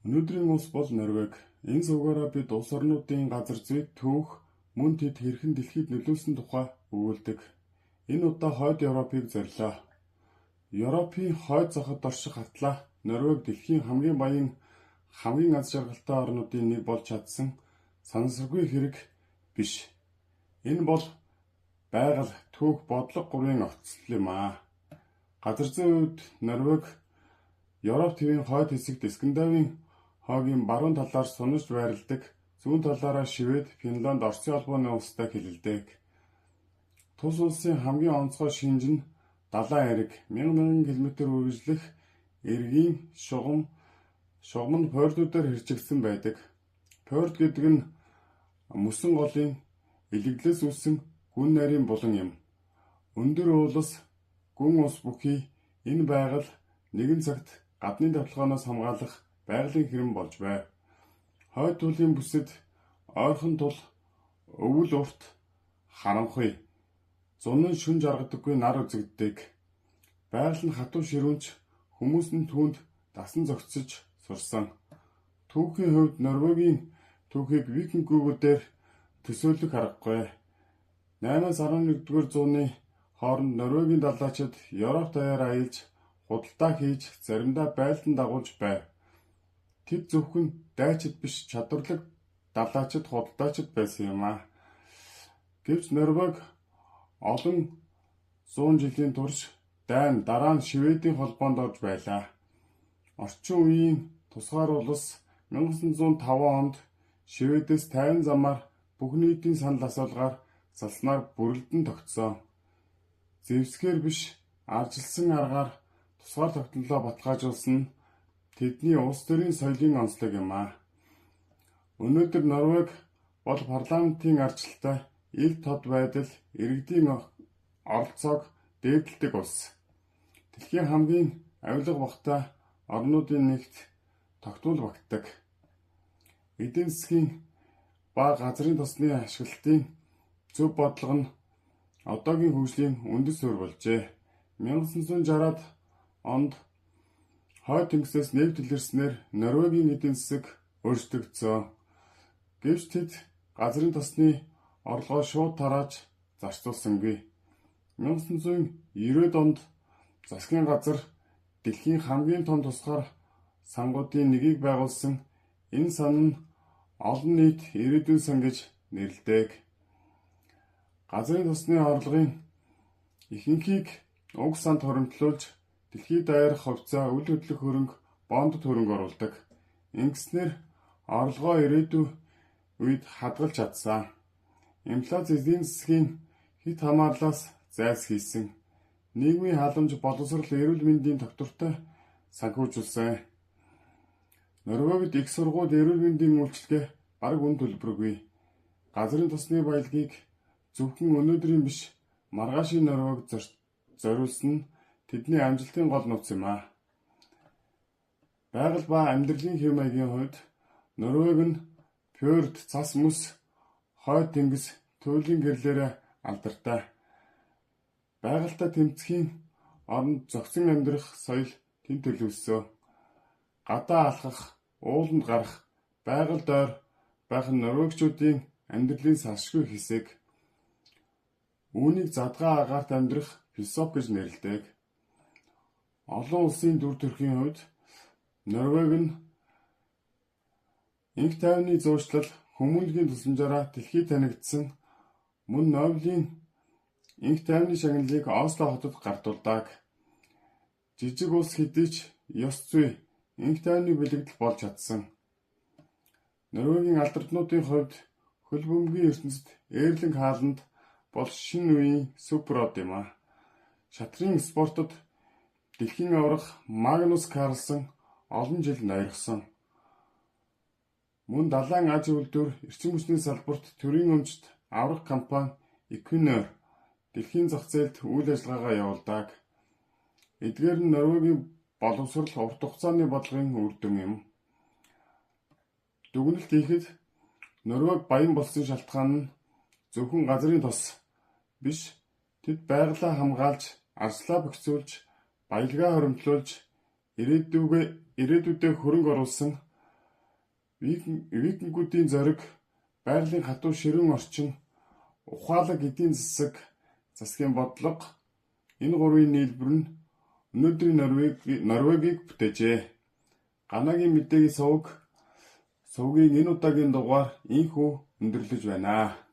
Өнөөдрийн улс бол Норвеги. Энэ сувгаараа бид улс орнуудын газар зүйд түүх, мөн тэд хэрхэн дэлхийд нөлөөлсөн тухай өгүүлдэг. Энэ удаа хойд Европыг зорилоо. Европын хойд захад орших хатлаа Норвеги дэлхийн хамгийн баян, хамгийн аз жаргалтай орнуудын нэг болж чадсан санамсаргүй хэрэг биш. Энэ бол байгаль, түүх, бодлого гурвын огцлол юм аа. Газар зүйн үед Норвеги Европ тивийн хойд хэсэгт Скандинавын хойгийн баруун талаар сунаж байрладаг, зүүн талаараа Швед, Финланд, Оросын холбооны улстай хэлэлдэг. Тус улсын хамгийн онцгой шинж нь далайн эрэг, мянган км үргэлжлэх эргийн шугам нь фьордуудаар хэрчигдсэн байдаг. Фьорд гэдэг нь мөсөн голын илэглээс үүссэн гүн нарийн булан юм. Өндөр уулас, гүн ус бүхий энэ байгаль нэгэн цагт гадны давталгаанаас хамгаалах байгалийн хэрэм болж байв. Хойд туйлын бүсэд ойрхон тул өвөл урт харанхуй зун нь шүн жаргадаггүй нар үзэгддэг. Байгаль нь хатуу ширүүнч, хүмүүс нь түүнд дасан зохицож сурсан. Түүхийн хувьд Норвегийн түүхийг викингүүдээр төсөөлөх аргагүй. 8-аас 11-р зууны хооронд Норвегийн далайчид Европ даяар аялж худалдаа хийж заримдаа байлдан дагуулж байв. Тэд зөвхөн дайчид биш, чадварлаг далайчид, худалдаачид байсан юм аа. Гэвч Норвеги олон 100 жилийн турш Дайн, дараа нь Шведийн холбоонд орж байлаа. Орчин үеийн тусгаар улс 1905 онд Шведээс тайван замаар бүх нийтийн санал асуулгаар салснаар бүрэлдэн тогтсон. Зэвсгээр биш, аржилсан аргаар тусгаар тогтнолоо баталгаажуулсан нь тэдний улс төрийн соёлын онцлог юм аа. Өнөөдөр Норвеги бол парламентын арчилтай, ил тод байдал, иргэдийн оролцоог дээдэлдэг улс. Дэлхийн хамгийн авилга багтай орнуудын нэгт тогтвол багтдаг. Эдийн засгийн ба газрын тосны ашиглалтын зөв бодлого нь одоогийн хөгжлийн үндэс суурь болжээ. 1960-ад онд хойд тэнгисээс нефть илэрснээр Норвегийн эдийн засаг өөрчлөгдсөн. Гэвч тэд газрын тосны орлогоо шууд тарааж зарцуулсангүй. 1990-ад онд засгийн газар дэлхийн хамгийн том тусгаар сангуудын нэгийг байгуулсан. Энэ сан нь олон нийт ирээдүйн сан гэж нэрлэдэг. Газрын тосны орлогын ихэнхийг уг санд хоримтлуулж дэлхийд даяарх хувьцаа, үйл хөдлөх хөрөнгө, бондод хөрөнгө оруулдаг. Ингэснээр орлогоо ирээдүйн үед хадгалж чадсан. Инфляц эдийн засгийн хэт хамаарлаас зайлсхийсэн. Нийгмийн халамж, боловсрол, эрүүл мэндийн тогтвортой санхүүжүүлсэн. Норвегид их сургууль, эрүүл мэндийн үйлчилгээ бараг үн төлбөргүй. Газрын тосны баялагийг зөвхөн өнөөдрийн биш, маргаашийн Норвеги зориулсан нь тэдний амжилтын гол нууц юм аа. Байгаль ба амьдралын хэв маягийн хувьд Норвеги нь фьорд, цас мөс, хойд тэнгис, туйлын гэрлээрээ алдартай. Байгальтай тэмцэхийн оронд зохицон амьдрах соёл тэнд төлөвлөсөн. Гадаа алхах, ууланд гарах, байгаль дойр байх нь норвегичүүдийн амьдралын салшгүй хэсэг. Үүнийг задгаа агаарт амьдрах философи гэж нэрлэдэг. Олон улсын дүр төрхийн хувьд Норвеги нь энх тайвны зуушлал, хүмүүнлэгийн тусламжаараа дэлхийд танигдсан, мөн Нобелийн энх тайвны шагналыг Осло хотод гардуулдаг. Жижиг улс хэдий ч ёс зүй, энх тайвны бэлэгдэл болж чадсан. Норвегийн алдарнуудын хувьд хөл бөмбөгийн ертөнцид Эрлинг Хааланд бол шинэ үеийн суперод юм аа. Шатрын спортод дэлхийн аврах Магнус Карлсон олон жил ноёрхсон. Мөн далайн аж үйлдвэр, эрчим хүчний салбарт төрийн өмчт аврах компани Equinor дэлхийн зах зээлд үйл ажиллагаагаа явуулдаг. Эдгээр нь Норвегийн боловсрол, урт хугацааны бодлогын үр дүн юм. Дүгнэлт хийхэд Норвеги баян болсон шалтгаан нь зөвхөн газрын тос биш, тэд байгалаа хамгаалж, арслаа бөхцүүлж, баялгаа хоримтлуулж, ирээдүйдээ хөрөнгө оруулсан Викингүүдийн зориг, байгалийн хатуу ширүүн орчин, ухаалаг эдийн засаг, засгийн бодлого энэ гурвын нийлбэр нь өнөөдрийн Норвегийг бүтээжээ. Ганагийн мэдээгийн сувгийн энэ удаагийн дугаар ийхүү өндөрлөж байна.